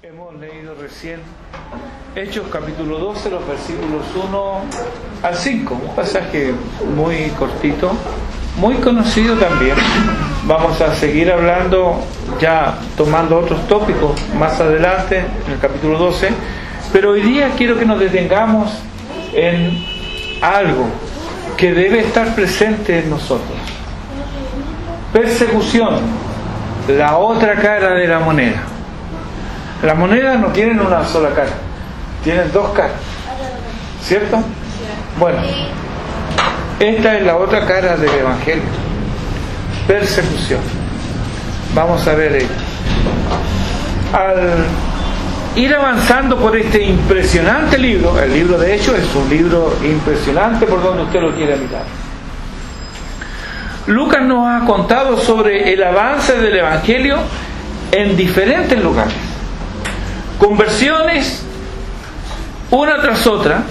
Hemos leído recién Hechos capítulo 12, los versículos 1 al 5, un pasaje muy cortito, muy conocido también. Vamos a seguir hablando, ya tomando otros tópicos más adelante en el capítulo 12, pero hoy día quiero que nos detengamos en algo que debe estar presente en nosotros. Persecución, la otra cara de la moneda. Las monedas no tienen una sola cara, tienen dos caras, ¿cierto? Bueno, esta es la otra cara del Evangelio, persecución. Vamos a ver ello. Al ir avanzando por este impresionante libro, el libro de Hechos es un libro impresionante por donde usted lo quiera mirar. Lucas nos ha contado sobre el avance del Evangelio en diferentes lugares. Conversiones, una tras otra,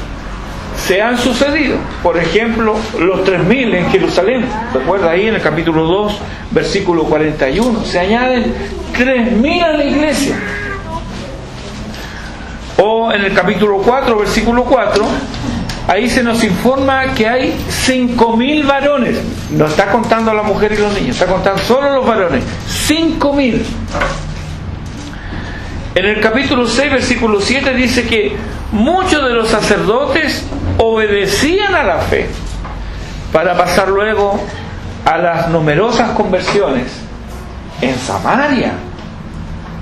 se han sucedido. Por ejemplo, los 3.000 en Jerusalén. Recuerda ahí en el capítulo 2, versículo 41. Se añaden 3.000 a la iglesia. O en el capítulo 4, versículo 4, ahí se nos informa que hay 5.000 varones. No está contando a la mujer y los niños, está contando solo los varones. 5.000. En el capítulo 6, versículo 7 dice que muchos de los sacerdotes obedecían a la fe, para pasar luego a las numerosas conversiones en Samaria.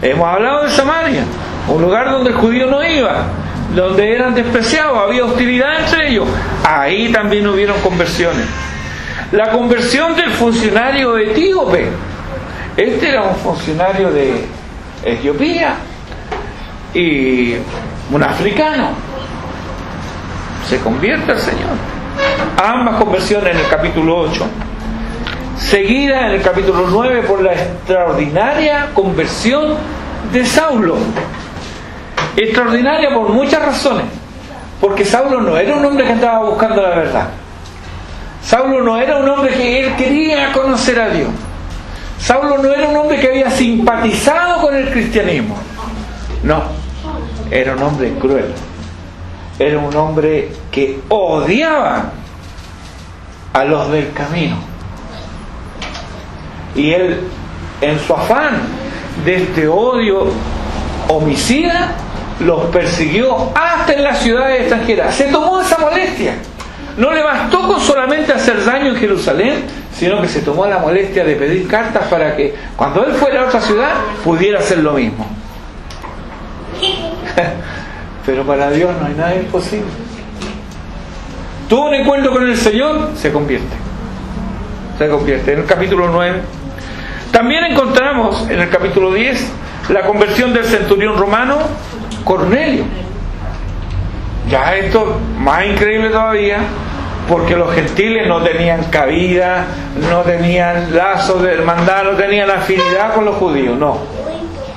Hemos hablado de Samaria, un lugar donde el judío no iba, donde eran despreciados, había hostilidad entre ellos. Ahí también hubieron conversiones. La conversión del funcionario etíope. Este era un funcionario de Etiopía y un africano. Se convierte al Señor. Ambas conversiones en el capítulo 8, seguida en el capítulo 9 por la extraordinaria conversión de Saulo. Extraordinaria por muchas razones, porque Saulo no era un hombre que andaba buscando la verdad. Saulo no era un hombre que él quería conocer a Dios. Saulo no era un hombre que había simpatizado con el cristianismo. No, era un hombre cruel. Era un hombre que odiaba a los del camino. Y él, en su afán de este odio homicida, los persiguió hasta en las ciudades extranjeras. Se tomó esa molestia. No le bastó con solamente hacer daño en Jerusalén, sino que se tomó la molestia de pedir cartas para que cuando él fuera a otra ciudad pudiera hacer lo mismo. Pero para Dios no hay nada imposible. Tuvo un encuentro con el Señor, se convierte. En el capítulo 9 también encontramos en el capítulo 10 la conversión del centurión romano Cornelio. Ya esto más increíble todavía, porque los gentiles no tenían cabida, no tenían lazos de hermandad, no tenían afinidad con los judíos. No,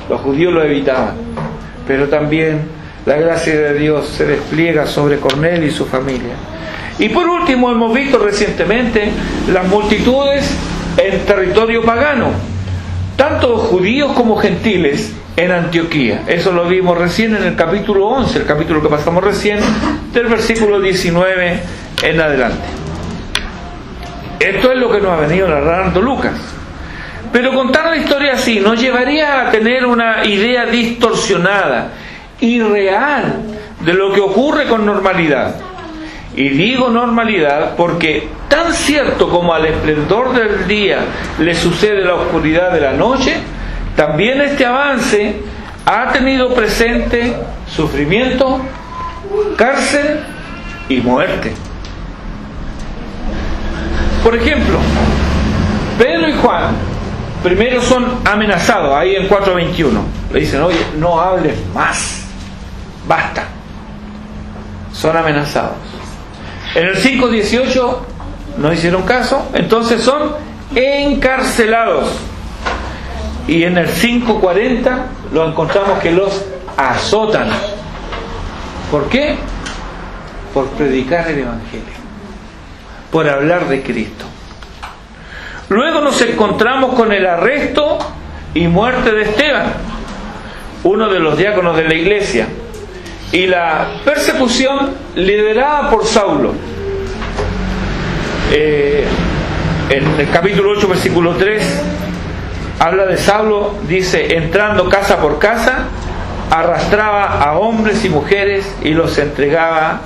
los judíos lo evitaban. Pero también la gracia de Dios se despliega sobre Cornelio y su familia. Y por último, hemos visto recientemente las multitudes en territorio pagano, tanto judíos como gentiles, en Antioquía. Eso lo vimos recién en el capítulo 11, el capítulo que pasamos recién, del versículo 19 en adelante. Esto es lo que nos ha venido narrando Lucas. Pero contar la historia así nos llevaría a tener una idea distorsionada, irreal, de lo que ocurre con normalidad. Y digo normalidad porque tan cierto como al esplendor del día le sucede la oscuridad de la noche, también este avance ha tenido presente sufrimiento, cárcel y muerte. Por ejemplo, Pedro y Juan primero son amenazados, ahí en 4:21. Le dicen, oye, no hables más, basta. Son amenazados. En el 5:18 no hicieron caso, entonces son encarcelados. Y en el 5:40 lo encontramos que los azotan. ¿Por qué? Por predicar el Evangelio, por hablar de Cristo. Luego nos encontramos con el arresto y muerte de Esteban, uno de los diáconos de la iglesia, y la persecución liderada por Saulo. En el capítulo 8, versículo 3, habla de Saulo, dice: entrando casa por casa, arrastraba a hombres y mujeres y los entregaba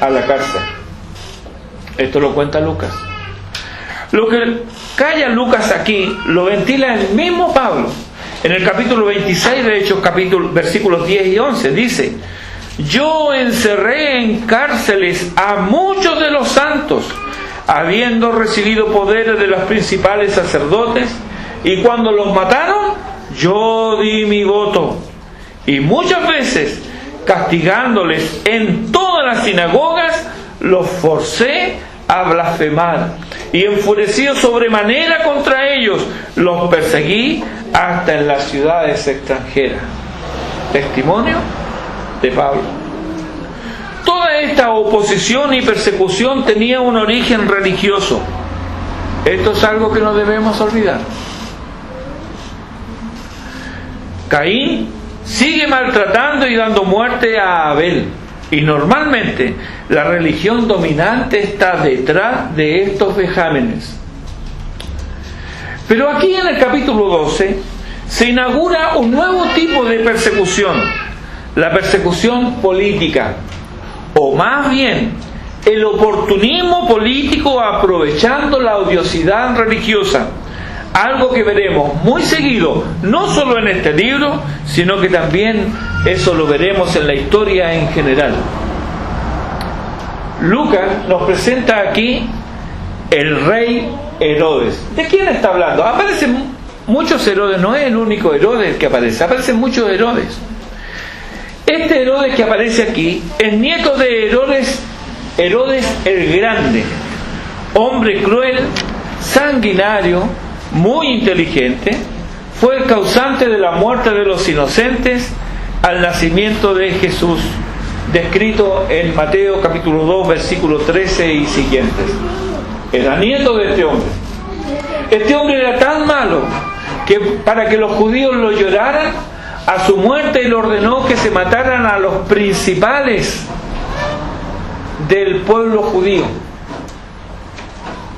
a la cárcel. Esto lo cuenta Lucas. Lo que calla Lucas aquí lo ventila el mismo Pablo. En el capítulo 26 de Hechos, versículos 10 y 11, dice: yo encerré en cárceles a muchos de los santos, habiendo recibido poderes de los principales sacerdotes, y cuando los mataron, yo di mi voto. Y muchas veces, castigándoles en todas las sinagogas, los forcé a blasfemar. Y enfurecido sobremanera contra ellos, los perseguí hasta en las ciudades extranjeras. Testimonio de Pablo. Toda esta oposición y persecución tenía un origen religioso. Esto es algo que no debemos olvidar. Caín sigue maltratando y dando muerte a Abel. Y normalmente la religión dominante está detrás de estos vejámenes. Pero aquí en el capítulo 12 se inaugura un nuevo tipo de persecución, la persecución política, o más bien el oportunismo político aprovechando la odiosidad religiosa, algo que veremos muy seguido, no solo en este libro, sino que también eso lo veremos en la historia en general. Lucas nos presenta aquí el rey Herodes. ¿De quién está hablando? Aparecen muchos Herodes, no es el único Herodes que aparece, aparecen muchos Herodes. Este Herodes que aparece aquí es nieto de Herodes el Grande, hombre cruel, sanguinario, muy inteligente. Fue el causante de la muerte de los inocentes al nacimiento de Jesús, descrito en Mateo capítulo 2, versículo 13 y siguientes. Era nieto de este hombre. Este hombre era tan malo que para que los judíos lo lloraran, a su muerte él ordenó que se mataran a los principales del pueblo judío.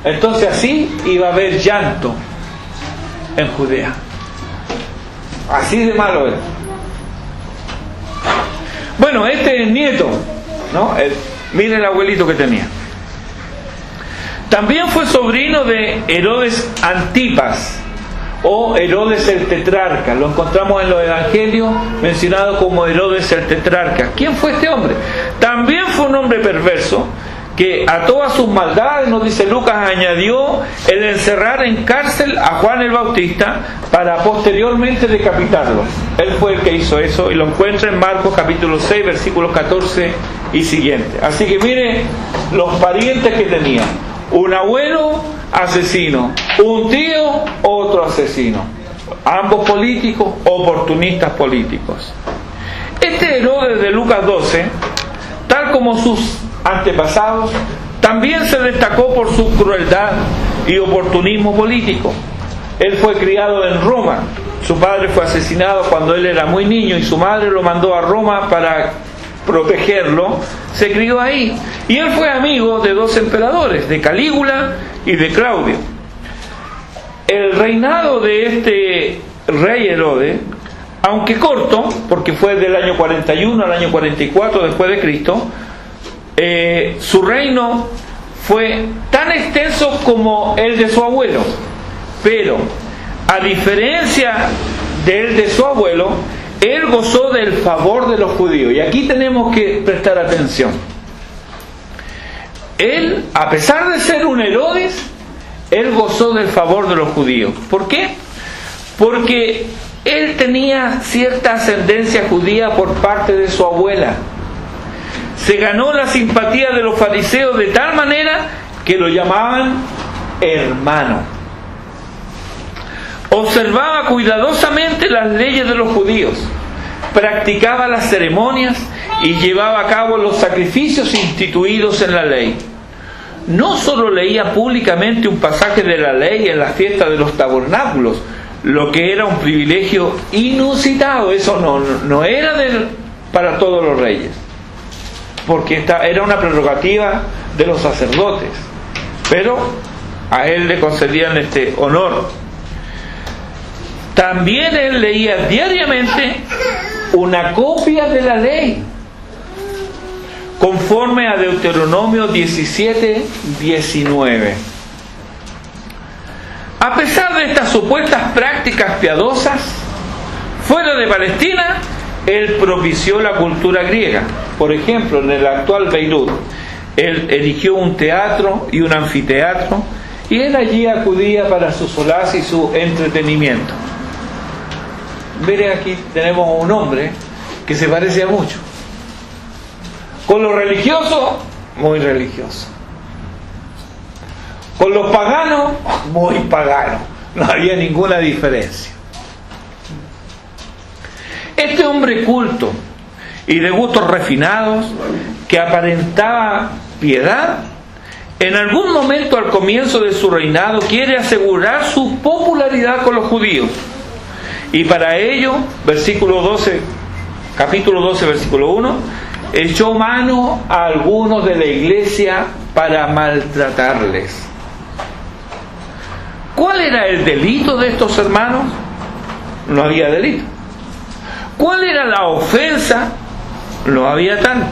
Entonces así iba a haber llanto en Judea. Así de malo era. Bueno, este es nieto, ¿no? Miren el abuelito que tenía. También fue sobrino de Herodes Antipas, o Herodes el tetrarca. Lo encontramos en los evangelios mencionado como Herodes el tetrarca. ¿Quién fue este hombre? También fue un hombre perverso que a todas sus maldades, nos dice Lucas, añadió el encerrar en cárcel a Juan el Bautista para posteriormente decapitarlo. Él fue el que hizo eso, y lo encuentra en Marcos capítulo 6 versículos 14 y siguiente. Así que mire los parientes que tenía: un abuelo asesino, un tío otro asesino, ambos políticos, oportunistas políticos. Este Herodes de Lucas 12, tal como sus antepasados, también se destacó por su crueldad y oportunismo político. Él fue criado en Roma. Su padre fue asesinado cuando él era muy niño y su madre lo mandó a Roma para protegerlo. Se crió ahí y él fue amigo de dos emperadores, de Calígula y de Claudio. El reinado de este rey Herodes, aunque corto, porque fue del año 41 al año 44 después de Cristo, su reino fue tan extenso como el de su abuelo, pero a diferencia del de su abuelo, él gozó del favor de los judíos. Y aquí tenemos que prestar atención. Él, a pesar de ser un Herodes, él gozó del favor de los judíos. ¿Por qué? Porque él tenía cierta ascendencia judía por parte de su abuela. Se ganó la simpatía de los fariseos de tal manera que lo llamaban hermano. Observaba cuidadosamente las leyes de los judíos, practicaba las ceremonias y llevaba a cabo los sacrificios instituidos en la ley. No solo leía públicamente un pasaje de la ley en la fiesta de los tabernáculos, lo que era un privilegio inusitado. Eso no era para todos los reyes, porque era una prerrogativa de los sacerdotes, pero a él le concedían este honor. También él leía diariamente una copia de la ley, conforme a Deuteronomio 17:19. A pesar de estas supuestas prácticas piadosas, fuera de Palestina, él propició la cultura griega. Por ejemplo, en el actual Beirut, él erigió un teatro y un anfiteatro, y él allí acudía para su solaz y su entretenimiento. Miren, aquí tenemos un hombre que se parece a mucho. Con los religiosos, muy religioso. Con los paganos, muy pagano. No había ninguna diferencia. Este hombre culto y de gustos refinados, que aparentaba piedad, en algún momento al comienzo de su reinado quiere asegurar su popularidad con los judíos. Y para ello, capítulo 12, versículo 1, echó mano a algunos de la iglesia para maltratarles. ¿Cuál era el delito de estos hermanos? No había delito. ¿Cuál era la ofensa? No había tal.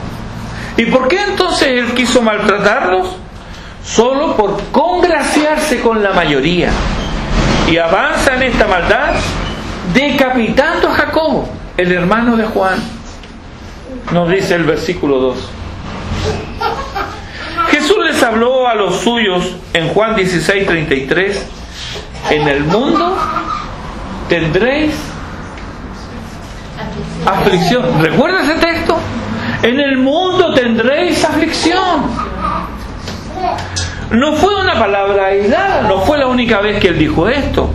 ¿Y por qué entonces él quiso maltratarlos? Solo por congraciarse con la mayoría. Y avanza en esta maldad, decapitando a Jacobo, el hermano de Juan. Nos dice el versículo 2. Jesús les habló a los suyos en Juan 16:33. En el mundo tendréis aflicción. ¿Recuerda ese texto? En el mundo tendréis aflicción. No fue una palabra aislada, no fue la única vez que él dijo esto.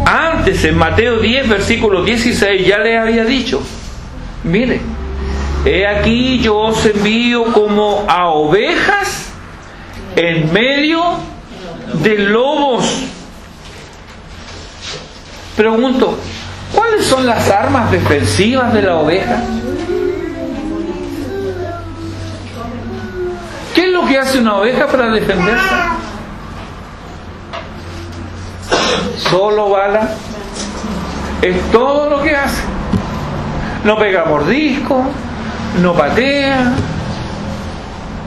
Antes, en Mateo 10, versículo 16, ya le había dicho: mire, he aquí yo os envío como a ovejas en medio de lobos. Pregunto, ¿cuáles son las armas defensivas de la oveja? ¿Qué es lo que hace una oveja para defenderse? Solo bala. Es todo lo que hace. No pega mordisco, no patea,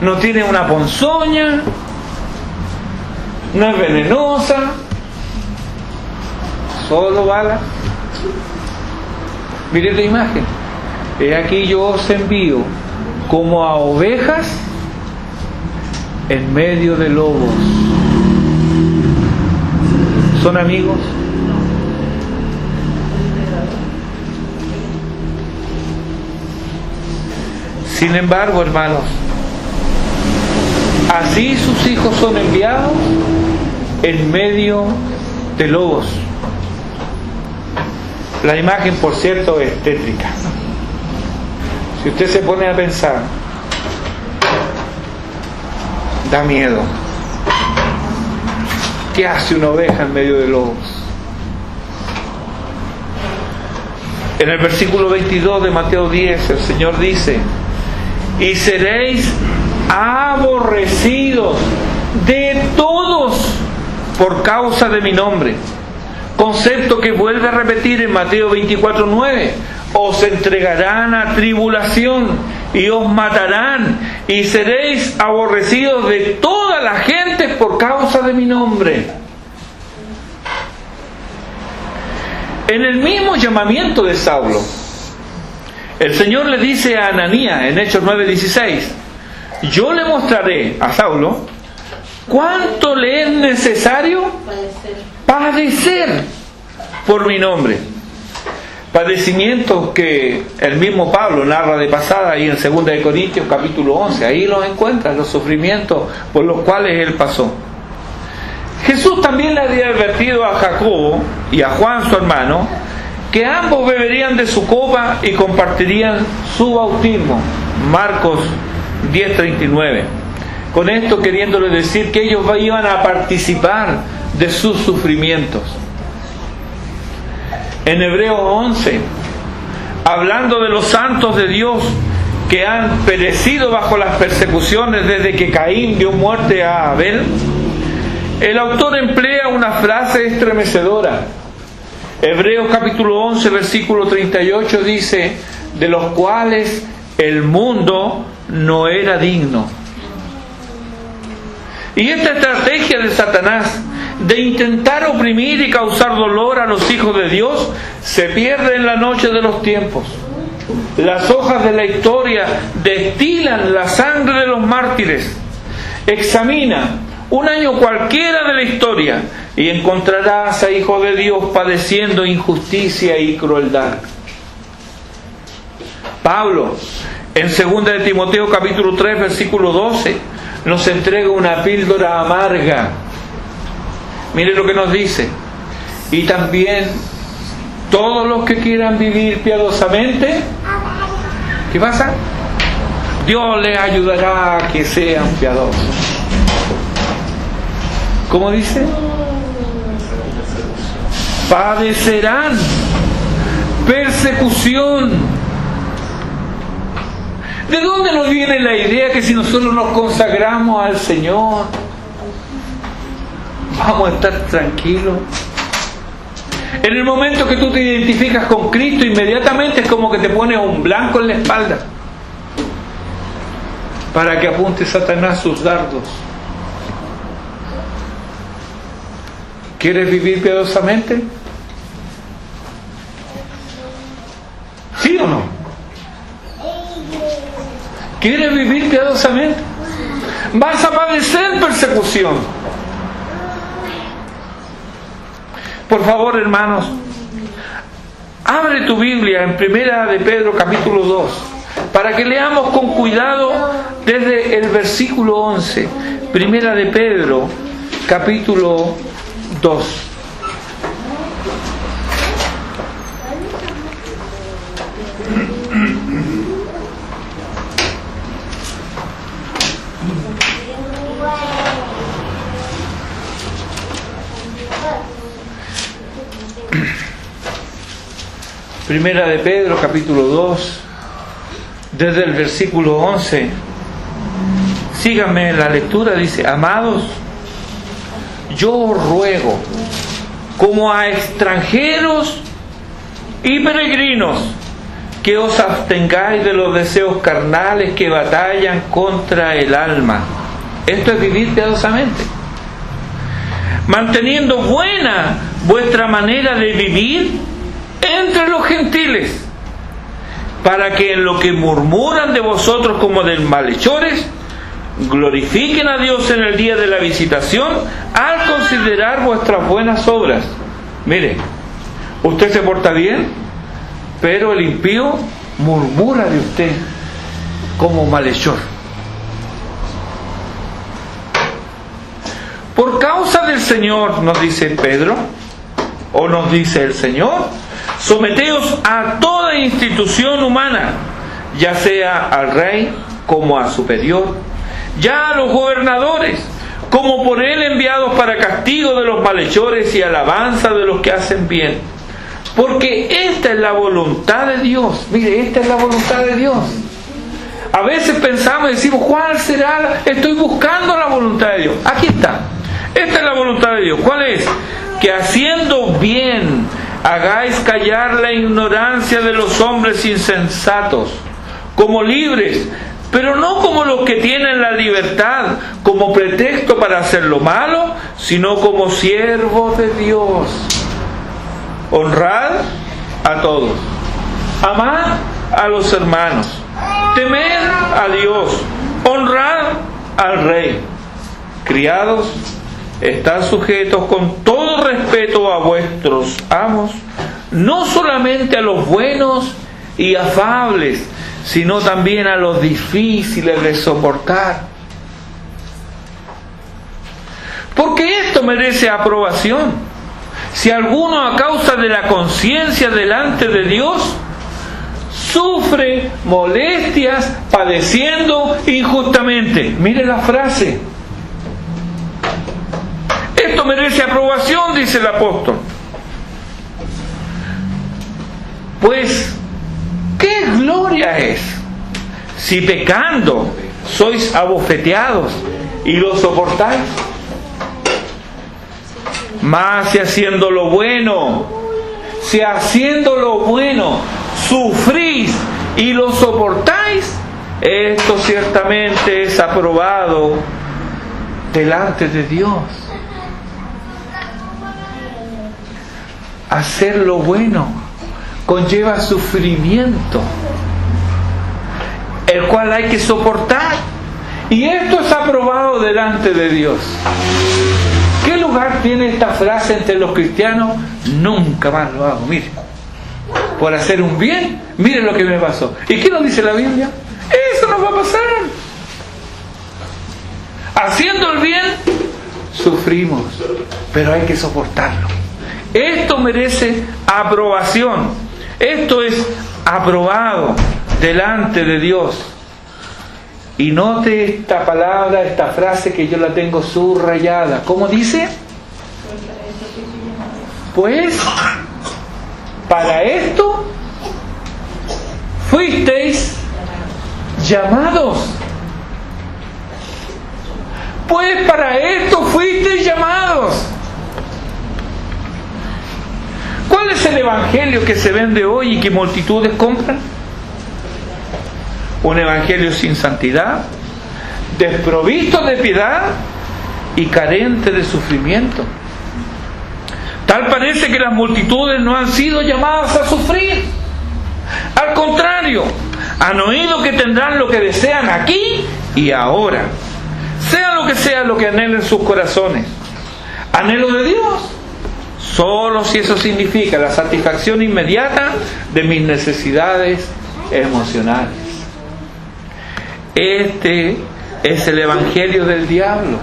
no tiene una ponzoña, no es venenosa, solo bala. Mire la imagen. He aquí yo os envío como a ovejas en medio de lobos. ¿Son amigos? Sin embargo, hermanos, así sus hijos son enviados en medio de lobos. La imagen, por cierto, es tétrica. Si usted se pone a pensar, da miedo. ¿Qué hace una oveja en medio de lobos? En el versículo 22 de Mateo 10, el Señor dice: y seréis aborrecidos de todos por causa de mi nombre. Concepto que vuelve a repetir en Mateo 24:9. Os entregarán a tribulación y os matarán y seréis aborrecidos de toda la gente por causa de mi nombre. En el mismo llamamiento de Saulo, el Señor le dice a Ananías en Hechos 9:16: yo le mostraré a Saulo cuánto le es necesario padecer por mi nombre. Padecimientos que el mismo Pablo narra de pasada ahí en 2 de Corintios capítulo 11. Ahí los encuentra, los sufrimientos por los cuales él pasó. Jesús también le había advertido a Jacobo y a Juan su hermano que ambos beberían de su copa y compartirían su bautismo. Marcos 10:39. Con esto queriéndole decir que ellos iban a participar de sus sufrimientos. en Hebreos 11, hablando de los santos de Dios que han perecido bajo las persecuciones desde que Caín dio muerte a Abel, el autor emplea una frase estremecedora. Hebreos capítulo 11, versículo 38 dice: de los cuales el mundo no era digno. Y esta estrategia de Satanás de intentar oprimir y causar dolor a los hijos de Dios se pierde en la noche de los tiempos. Las hojas de la historia destilan la sangre de los mártires. Examina un año cualquiera de la historia y encontrarás a hijos de Dios padeciendo injusticia y crueldad. Pablo, en 2 de Timoteo capítulo 3, versículo 12, nos entrega una píldora amarga. Mire lo que nos dice: y también todos los que quieran vivir piadosamente, ¿qué pasa? Dios les ayudará a que sean piadosos. ¿Cómo dice? Padecerán persecución. ¿De dónde nos viene la idea que si nosotros nos consagramos al Señor vamos a estar tranquilos? En el momento que tú te identificas con Cristo, inmediatamente es como que te pones un blanco en la espalda para que apunte Satanás sus dardos. ¿Quieres vivir piadosamente? ¿Sí o no? ¿Quieres vivir piadosamente? Vas a padecer persecución. Por favor, hermanos, abre tu Biblia en 1 de Pedro capítulo 2 para que leamos con cuidado desde el versículo 11. 1 de Pedro capítulo 2. Primera de Pedro capítulo 2, desde el versículo 11. Síganme en la lectura. Dice: amados, yo os ruego, como a extranjeros y peregrinos, que os abstengáis de los deseos carnales que batallan contra el alma. Esto es vivir piadosamente. Manteniendo buena vuestra manera de vivir entre los gentiles, para que en lo que murmuran de vosotros como de malhechores, glorifiquen a Dios en el día de la visitación al considerar vuestras buenas obras. Mire, usted se porta bien, pero el impío murmura de usted como malhechor. Por causa del Señor, nos dice Pedro, o nos dice el Señor, someteos a toda institución humana, ya sea al rey como a superior, ya a los gobernadores, como por él enviados para castigo de los malhechores y alabanza de los que hacen bien. Porque esta es la voluntad de Dios. Mire, esta es la voluntad de Dios. A veces pensamos y decimos: ¿cuál será? Estoy buscando la voluntad de Dios. Aquí está. Esta es la voluntad de Dios. ¿Cuál es? Que haciendo bien hagáis callar la ignorancia de los hombres insensatos, como libres, pero no como los que tienen la libertad como pretexto para hacer lo malo, sino como siervos de Dios. Honrad a todos, amad a los hermanos, temed a Dios, honrad al rey. Criados, estad sujetos con todo respeto a vuestros amos, no solamente a los buenos y afables, sino también a los difíciles de soportar. Porque esto merece aprobación. Si alguno, a causa de la conciencia delante de Dios, sufre molestias padeciendo injustamente. Mire la frase. Esto merece aprobación, dice el apóstol. Pues, ¿qué gloria es si pecando sois abofeteados y lo soportáis? Mas si haciendo lo bueno sufrís y lo soportáis, esto ciertamente es aprobado delante de Dios. Hacer lo bueno conlleva sufrimiento, el cual hay que soportar, y esto es aprobado delante de Dios. ¿Qué lugar tiene esta frase entre los cristianos? Nunca más lo hago. Mire, por hacer un bien, mire lo que me pasó. ¿Y qué nos dice la Biblia? Eso nos va a pasar. Haciendo el bien, sufrimos, pero hay que soportarlo. Esto merece aprobación. Esto es aprobado delante de Dios. Y note esta palabra, esta frase que yo la tengo subrayada. ¿Cómo dice? Pues para esto fuisteis llamados. Pues para esto fuisteis llamados. ¿Cuál es el evangelio que se vende hoy y que multitudes compran? Un evangelio sin santidad, desprovisto de piedad y carente de sufrimiento. Tal parece que las multitudes no han sido llamadas a sufrir. Al contrario, han oído que tendrán lo que desean aquí y ahora, sea lo que anhelen sus corazones. Anhelo de Dios, solo si eso significa la satisfacción inmediata de mis necesidades emocionales. Este es el evangelio del diablo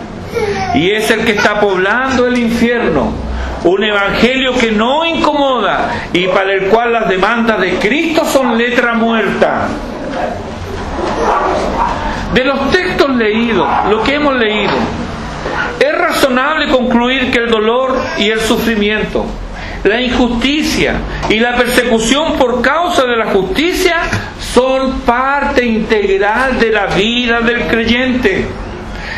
y es el que está poblando el infierno. Un evangelio que no incomoda y para el cual las demandas de Cristo son letra muerta. De los textos leídos, lo que hemos leído, es razonable concluir que el dolor y el sufrimiento, la injusticia y la persecución por causa de la justicia son parte integral de la vida del creyente.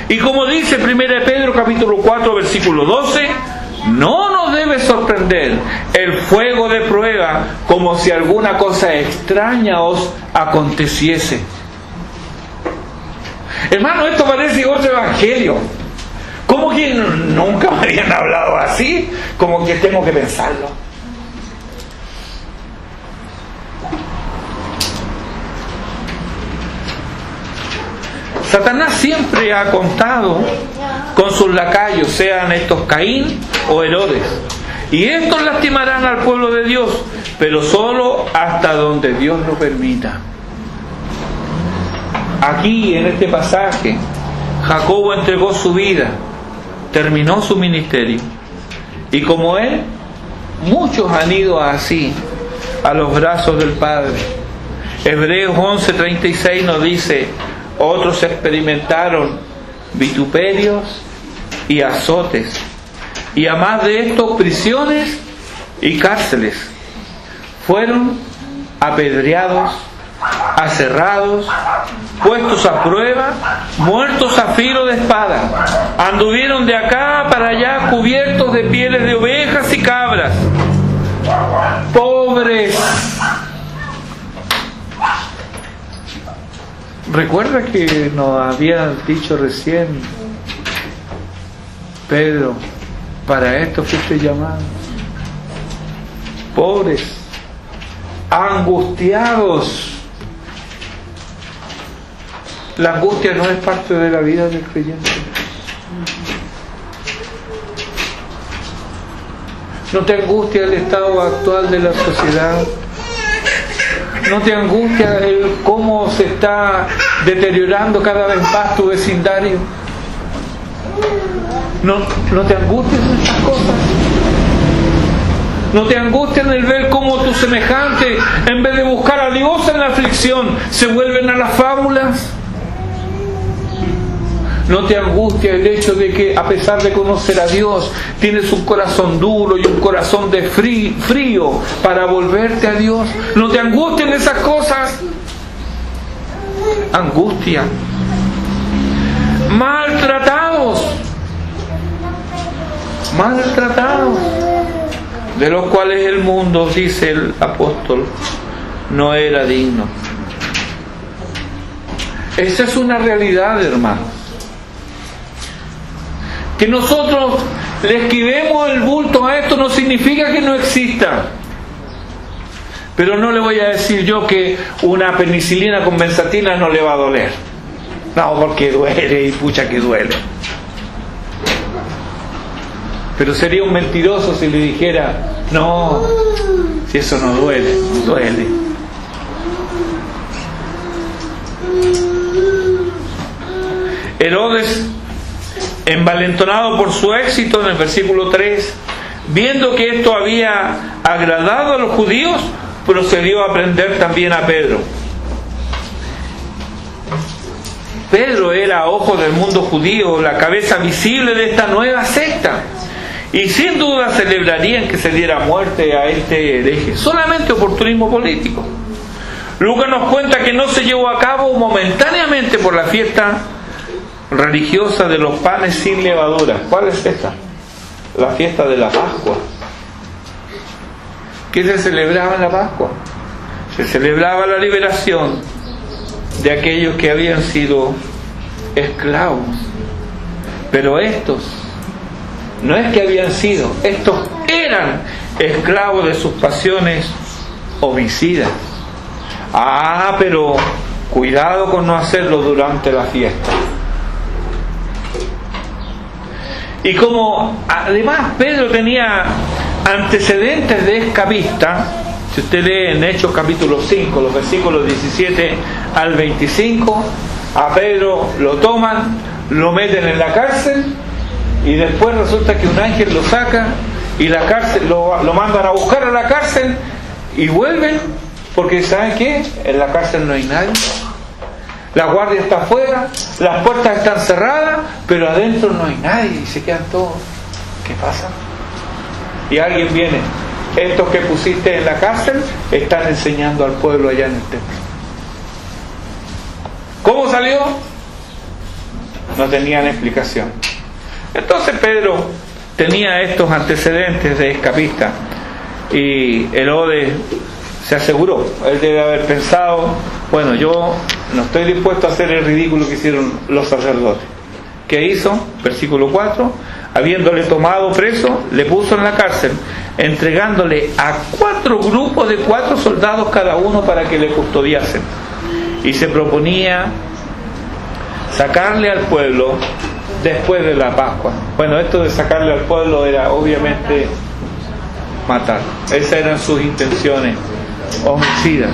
Y como dice 1 Pedro capítulo 4 versículo 12, no nos debe sorprender el fuego de prueba como si alguna cosa extraña os aconteciese. Hermano, esto parece otro evangelio. ¿Cómo que nunca me habían hablado así? Como que tengo que pensarlo. Satanás siempre ha contado con sus lacayos, sean estos Caín o Herodes, y estos lastimarán al pueblo de Dios, pero solo hasta donde Dios lo permita. Aquí en este pasaje, Jacobo entregó su vida, terminó su ministerio, y como él, muchos han ido así a los brazos del Padre. Hebreos 11:36 nos dice: otros experimentaron vituperios y azotes, y a más de esto prisiones y cárceles. Fueron apedreados, aserrados, puestos a prueba, muertos a filo de espada. Anduvieron de acá para allá cubiertos de pieles de ovejas y cabras. Pobres. Recuerda que nos habían dicho recién, Pedro, para esto fuiste llamado. Pobres, angustiados. La angustia no es parte de la vida del creyente. No te angustia el estado actual de la sociedad. No te angustia el cómo se está deteriorando cada vez más tu vecindario. No te angustias en estas cosas. No te angustias en el ver cómo tus semejantes, en vez de buscar a Dios en la aflicción, se vuelven a las fábulas. No te angustia el hecho de que, a pesar de conocer a Dios, tienes un corazón duro y un corazón de frío para volverte a Dios. No te angustian esas cosas. Angustia. Maltratados, de los cuales el mundo, dice el apóstol, no era digno. Esa es una realidad, hermanos. Que nosotros le esquivemos el bulto a esto no significa que no exista. Pero no le voy a decir yo que una penicilina con benzatina no le va a doler. No, porque duele y pucha que duele. Pero sería un mentiroso si le dijera, no, si eso no duele, duele. Herodes, envalentonado por su éxito, en el versículo 3, viendo que esto había agradado a los judíos, procedió a prender también a Pedro. Pedro era, a ojos del mundo judío, la cabeza visible de esta nueva secta, y sin duda celebrarían que se diera muerte a este hereje. Solamente oportunismo político. Lucas nos cuenta que no se llevó a cabo momentáneamente por la fiesta religiosa de los panes sin levadura. ¿Cuál es esta? La fiesta de la Pascua. ¿Qué se celebraba en la Pascua? Se celebraba la liberación de aquellos que habían sido esclavos. Pero estos, no es que habían sido, estos eran esclavos de sus pasiones homicidas. Pero cuidado con no hacerlo durante la fiesta. Y como además Pedro tenía antecedentes de escapista, si usted lee en Hechos capítulo 5, los versículos 17 al 25, a Pedro lo toman, lo meten en la cárcel y después resulta que un ángel lo saca y la cárcel lo mandan a buscar a la cárcel y vuelven porque ¿saben qué? En la cárcel no hay nadie. La guardia está afuera, las puertas están cerradas, pero adentro no hay nadie y se quedan todos. ¿Qué pasa? Y alguien viene. Estos que pusiste en la cárcel están enseñando al pueblo allá en el templo. ¿Cómo salió? No tenían explicación. Entonces Pedro tenía estos antecedentes de escapista y Herodes se aseguró. Él debe haber pensado, bueno, yo no estoy dispuesto a hacer el ridículo que hicieron los sacerdotes. ¿Qué hizo? Versículo 4, habiéndole tomado preso, le puso en la cárcel, entregándole a 4 grupos de 4 soldados cada uno para que le custodiasen. Y se proponía sacarle al pueblo después de la Pascua. Bueno, esto de sacarle al pueblo era obviamente matar. Esas eran sus intenciones homicidas.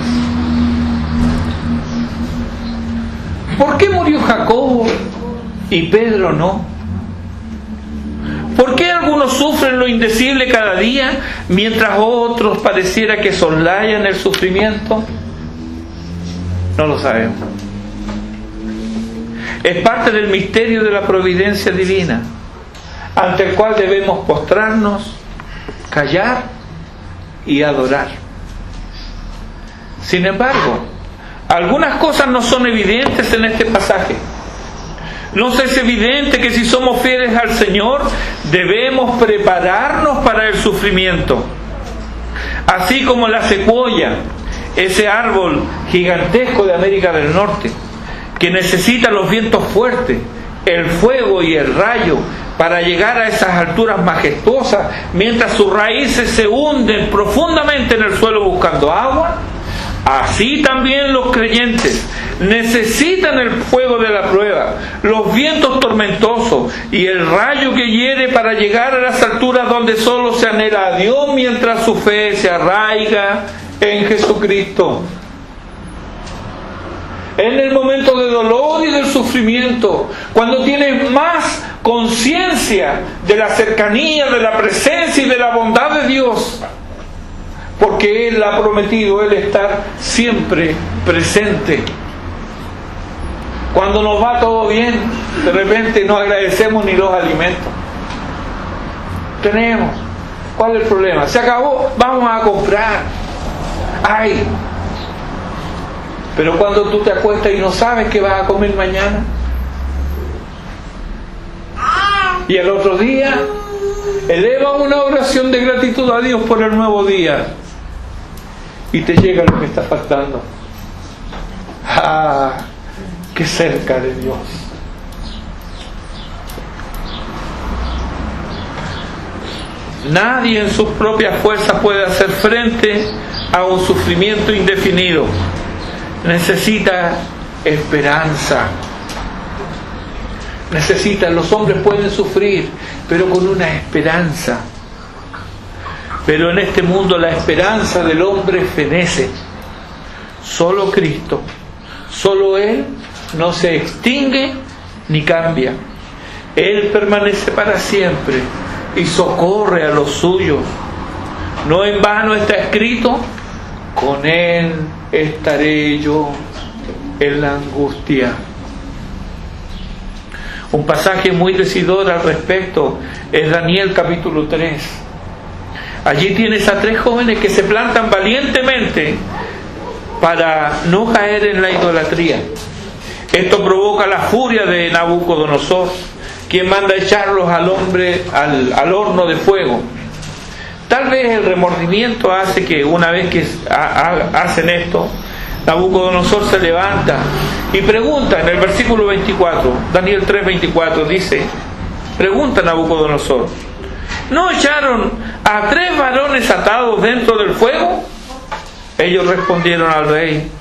¿Por qué murió Jacobo y Pedro no? ¿Por qué algunos sufren lo indecible cada día, mientras otros pareciera que soslayan el sufrimiento? No lo sabemos. Es parte del misterio de la providencia divina, ante el cual debemos postrarnos, callar y adorar. Sin embargo, algunas cosas no son evidentes en este pasaje. Nos es evidente que si somos fieles al Señor, debemos prepararnos para el sufrimiento. Así como la secuoya, ese árbol gigantesco de América del Norte, que necesita los vientos fuertes, el fuego y el rayo para llegar a esas alturas majestuosas, mientras sus raíces se hunden profundamente en el suelo buscando agua. Así también los creyentes necesitan el fuego de la prueba, los vientos tormentosos y el rayo que hiere para llegar a las alturas donde solo se anhela a Dios mientras su fe se arraiga en Jesucristo. En el momento de dolor y del sufrimiento, cuando tienes más conciencia de la cercanía, de la presencia y de la bondad de Dios, porque Él ha prometido Él estar siempre presente. Cuando nos va todo bien, de repente no agradecemos ni los alimentos. Tenemos. ¿Cuál es el problema? Se acabó, vamos a comprar. ¡Ay! Pero cuando tú te acuestas y no sabes qué vas a comer mañana, y el otro día eleva una oración de gratitud a Dios por el nuevo día y te llega lo que está faltando. ¡Ah! ¡Qué cerca de Dios! Nadie en sus propias fuerzas puede hacer frente a un sufrimiento indefinido. Necesita esperanza. Los hombres pueden sufrir, pero con una esperanza. Pero en este mundo la esperanza del hombre fenece. Solo Cristo, solo Él no se extingue ni cambia. Él permanece para siempre y socorre a los suyos. No en vano está escrito: con Él estaré yo en la angustia. Un pasaje muy decidor al respecto es Daniel capítulo 3. Allí tienes a 3 jóvenes que se plantan valientemente para no caer en la idolatría. Esto provoca la furia de Nabucodonosor, quien manda echarlos al horno de fuego. Tal vez el remordimiento hace que una vez que hacen esto, Nabucodonosor se levanta y pregunta en el versículo 24, Daniel 3:24 dice, pregunta Nabucodonosor: ¿no echaron a 3 varones atados dentro del fuego? Ellos respondieron al rey: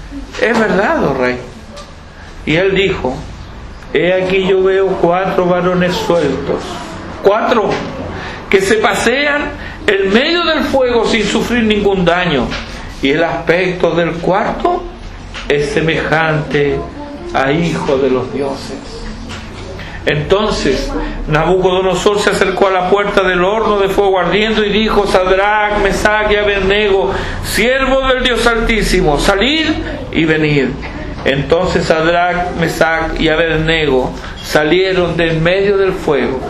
es verdad, oh rey. Y él dijo: he aquí yo veo 4 varones sueltos, 4 que se pasean en medio del fuego sin sufrir ningún daño, y el aspecto del cuarto es semejante a hijo de los dioses. Entonces Nabucodonosor se acercó a la puerta del horno de fuego ardiendo y dijo: Sadrach, Mesach y Abednego, siervos del Dios Altísimo, salid y venid. Entonces Sadrach, Mesach y Abednego salieron de en medio del fuego.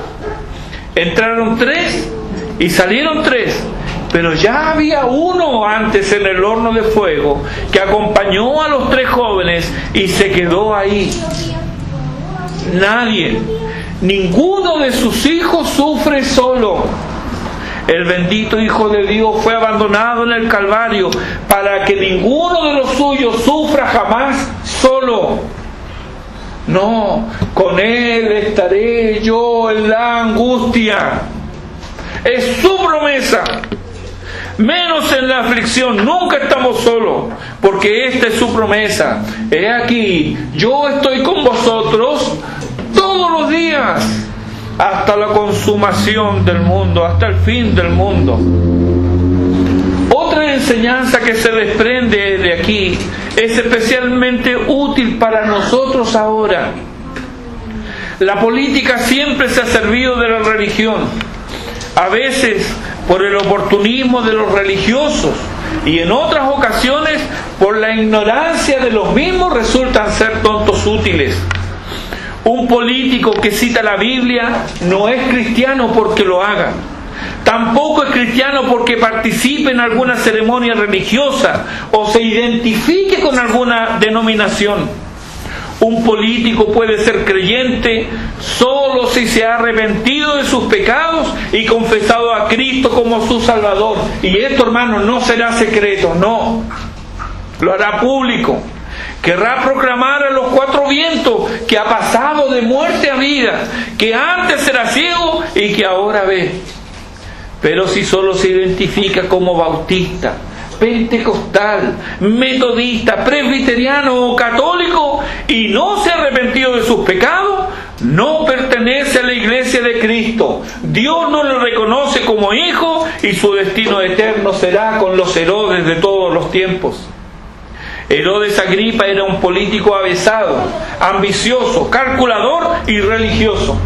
Entraron 3 y salieron 3, pero ya había uno antes en el horno de fuego que acompañó a los 3 jóvenes y se quedó ahí. Ninguno de sus hijos sufre solo. El bendito Hijo de Dios fue abandonado en el Calvario para que ninguno de los suyos sufra jamás solo. No, con Él estaré yo en la angustia. Es su promesa. Menos en la aflicción, nunca estamos solos, porque esta es su promesa. He aquí, yo estoy con vosotros todos los días, hasta la consumación del mundo, hasta el fin del mundo. Otra enseñanza que se desprende de aquí es especialmente útil para nosotros ahora. La política siempre se ha servido de la religión, a veces por el oportunismo de los religiosos, y en otras ocasiones por la ignorancia de los mismos resultan ser tontos útiles. Un político que cita la Biblia no es cristiano porque lo haga. Tampoco es cristiano porque participe en alguna ceremonia religiosa o se identifique con alguna denominación. Un político puede ser creyente solo si se ha arrepentido de sus pecados y confesado a Cristo como su Salvador. Y esto, hermano, no será secreto, no. Lo hará público. Querrá proclamar a los 4 vientos que ha pasado de muerte a vida, que antes era ciego y que ahora ve. Pero si solo se identifica como bautista, pentecostal, metodista, presbiteriano o católico y no se ha arrepentido de sus pecados, no pertenece a la iglesia de Cristo. Dios no le reconoce como hijo y su destino eterno será con los Herodes de todos los tiempos. Herodes Agripa era un político avesado, ambicioso, calculador y religioso.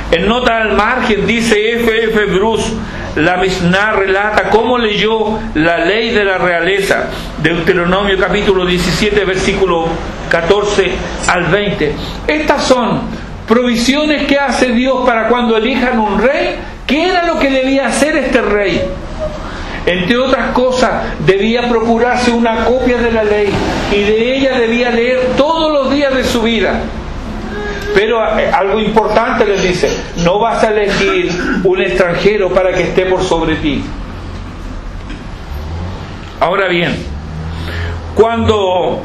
En nota al margen dice F.F. Bruce, la Mishnah relata cómo leyó la ley de la realeza, Deuteronomio capítulo 17, versículo 14 al 20. Estas son provisiones que hace Dios para cuando elijan un rey. ¿Qué era lo que debía hacer este rey? Entre otras cosas, debía procurarse una copia de la ley y de ella debía leer todos los días de su vida. Pero algo importante les dice: no vas a elegir un extranjero para que esté por sobre ti. Ahora bien, cuando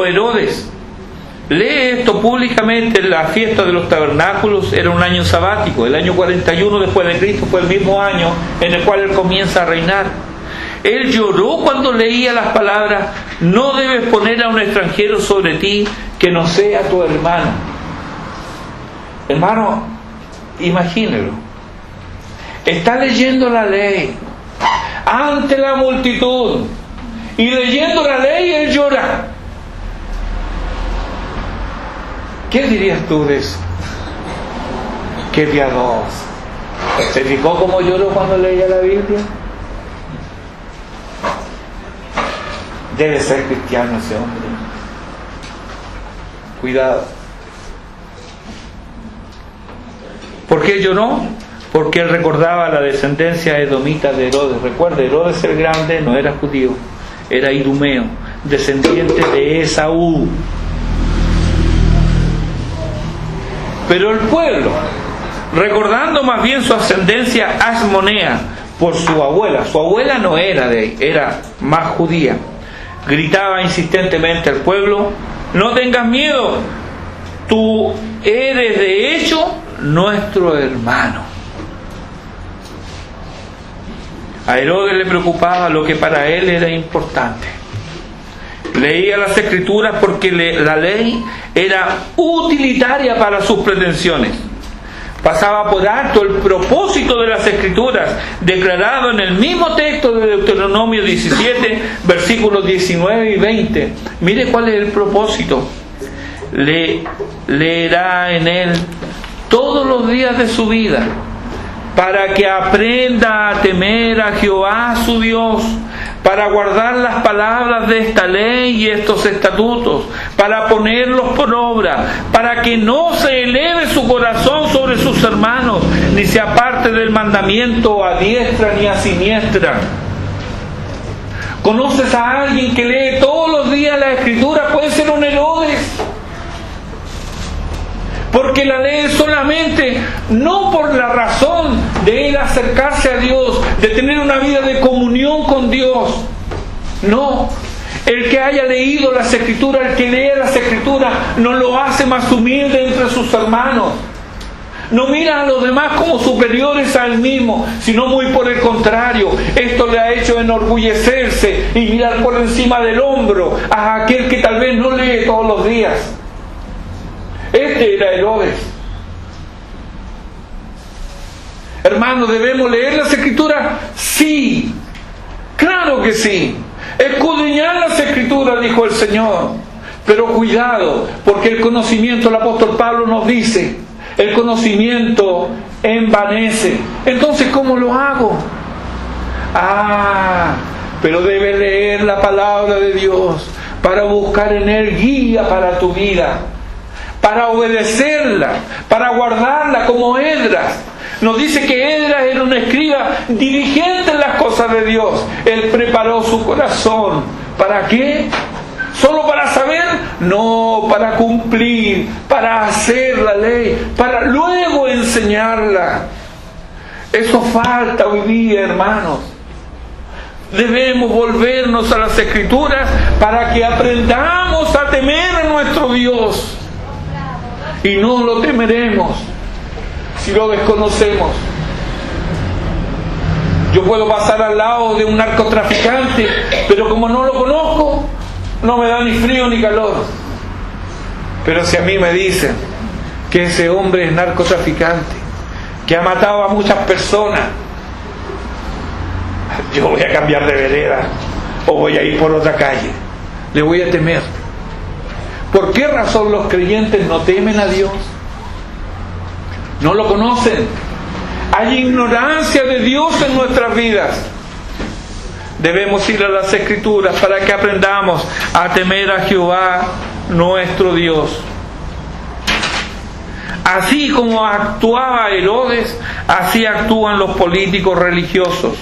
Herodes lee esto públicamente en la fiesta de los tabernáculos, era un año sabático, el año 41 después de Cristo, fue el mismo año en el cual él comienza a reinar. Él lloró cuando leía las palabras: no debes poner a un extranjero sobre ti que no sea tu hermano. Hermano, imagínelo. Está leyendo la ley ante la multitud y leyendo la ley él llora. ¿Qué dirías tú de eso? ¡Qué piadoso! ¿Se fijó cómo lloró cuando leía la Biblia? Debe ser cristiano ese hombre. Cuidado. ¿Por qué lloró? Porque él recordaba la descendencia edomita de Herodes. Recuerde, Herodes el Grande no era judío, era idumeo, descendiente de Esaú. Pero el pueblo, recordando más bien su ascendencia asmonea por su abuela no era de ahí, era más judía, gritaba insistentemente al pueblo: no tengas miedo, tú eres de hecho nuestro hermano. A Herodes le preocupaba lo que para él era importante. Leía las escrituras porque la ley era utilitaria para sus pretensiones. Pasaba por alto el propósito de las escrituras, declarado en el mismo texto de Deuteronomio 17, versículos 19 y 20. Mire cuál es el propósito. Leerá en él todos los días de su vida, para que aprenda a temer a Jehová su Dios, para guardar las palabras de esta ley y estos estatutos, para ponerlos por obra, para que no se eleve su corazón sobre sus hermanos, ni se aparte del mandamiento a diestra ni a siniestra. ¿Conoces a alguien que lee todos los días la Escritura? Puede ser un Herodes, porque la lee solamente no por la razón de él acercarse a Dios, de tener una vida de comunión con Dios. No, el que haya leído las Escrituras, el que lee las Escrituras, no lo hace más humilde entre sus hermanos. No mira a los demás como superiores a él mismo, sino muy por el contrario. Esto le ha hecho enorgullecerse y mirar por encima del hombro a aquel que tal vez no lee todos los días. Este era Herodes. Hermanos, ¿debemos leer las Escrituras? Sí, claro que sí. Escudriñad las Escrituras, dijo el Señor. Pero cuidado, porque el conocimiento, el apóstol Pablo nos dice, el conocimiento envanece. Entonces, ¿cómo lo hago? Pero debes leer la palabra de Dios para buscar en él guía para tu vida, para obedecerla, para guardarla, como Esdras. Nos dice que Esdras era un escriba diligente en las cosas de Dios. Él preparó su corazón. ¿Para qué? ¿Solo para saber? No, para cumplir, para hacer la ley, para luego enseñarla. Eso falta hoy día, hermanos. Debemos volvernos a las Escrituras para que aprendamos a temer a nuestro Dios. Y no lo temeremos si lo desconocemos. Yo puedo pasar al lado de un narcotraficante, pero como no lo conozco, no me da ni frío ni calor. Pero si a mí me dicen que ese hombre es narcotraficante, que ha matado a muchas personas, yo voy a cambiar de vereda o voy a ir por otra calle. Le voy a temer. ¿Por qué razón los creyentes no temen a Dios? No lo conocen. Hay ignorancia de Dios en nuestras vidas. debemos ir a las Escrituras para que aprendamos a temer a Jehová nuestro Dios. Así como actuaba Herodes, así actúan los políticos religiosos.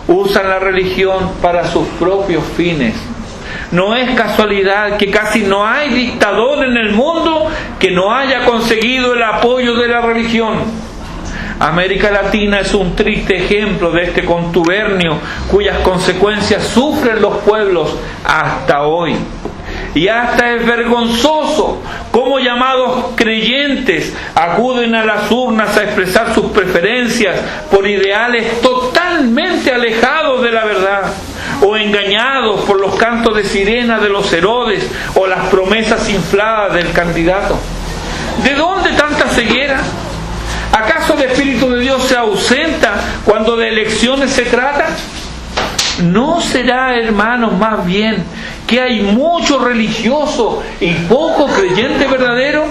Usan la religión para sus propios fines. No es casualidad que casi no hay dictador en el mundo que no haya conseguido el apoyo de la religión. América Latina es un triste ejemplo de este contubernio cuyas consecuencias sufren los pueblos hasta hoy. Y hasta es vergonzoso cómo llamados creyentes acuden a las urnas a expresar sus preferencias por ideales totalmente alejados de la verdad, o engañados por los cantos de sirena de los Herodes o las promesas infladas del candidato. ¿De dónde tanta ceguera? ¿Acaso el Espíritu de Dios se ausenta cuando de elecciones se trata? ¿No será, hermanos, más bien que hay mucho religioso y poco creyente verdadero?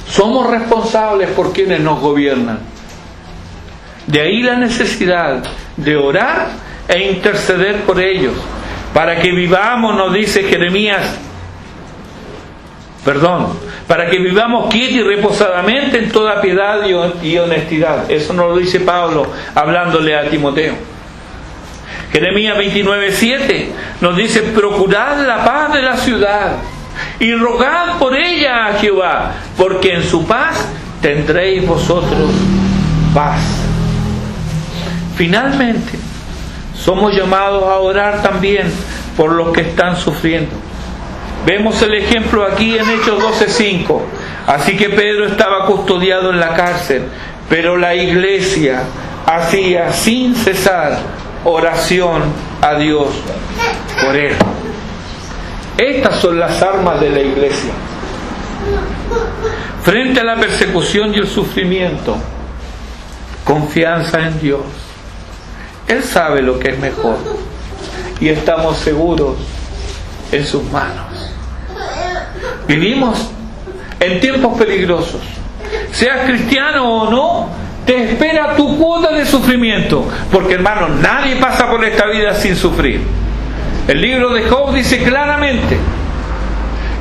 Somos responsables por quienes nos gobiernan. De ahí la necesidad de orar e interceder por ellos, para que vivamos, nos dice Jeremías, para que vivamos quietos y reposadamente en toda piedad y honestidad. Eso nos lo dice Pablo hablándole a Timoteo. Jeremías 29:7 nos dice: procurad la paz de la ciudad y rogad por ella a Jehová, porque en su paz tendréis vosotros paz. Finalmente, somos llamados a orar también por los que están sufriendo. Vemos el ejemplo aquí en Hechos 12:5. Así que Pedro estaba custodiado en la cárcel, pero la iglesia hacía sin cesar oración a Dios por él. Estas son las armas de la iglesia. Frente a la persecución y el sufrimiento, confianza en Dios. Él sabe lo que es mejor y estamos seguros en sus manos. Vivimos en tiempos peligrosos. Seas cristiano o no, te espera tu cuota de sufrimiento, porque, hermano, nadie pasa por esta vida sin sufrir. El libro de Job dice claramente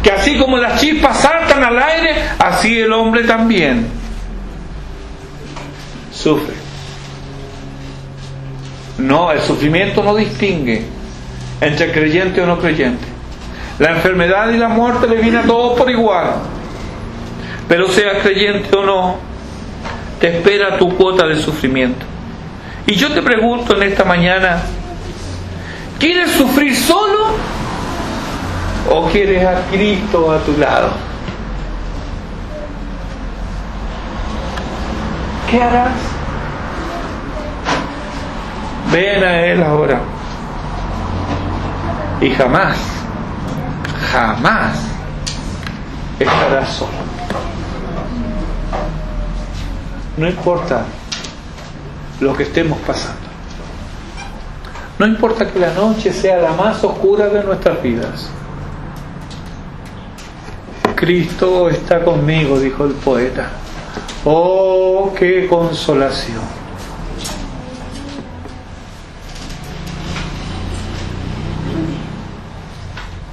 que así como las chispas saltan al aire, así el hombre también sufre. No, el sufrimiento no distingue entre creyente o no creyente. La enfermedad y la muerte le viene a todos por igual. Pero seas creyente o no, te espera tu cuota de sufrimiento. Y yo te pregunto en esta mañana, ¿quieres sufrir solo o quieres a Cristo a tu lado? ¿Qué harás? Ven a Él ahora. Y jamás estarás solo. No importa lo que estemos pasando. No importa que la noche sea la más oscura de nuestras vidas. Cristo está conmigo, dijo el poeta. ¡Oh, qué consolación!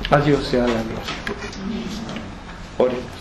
A Dios sea la gloria. Oremos.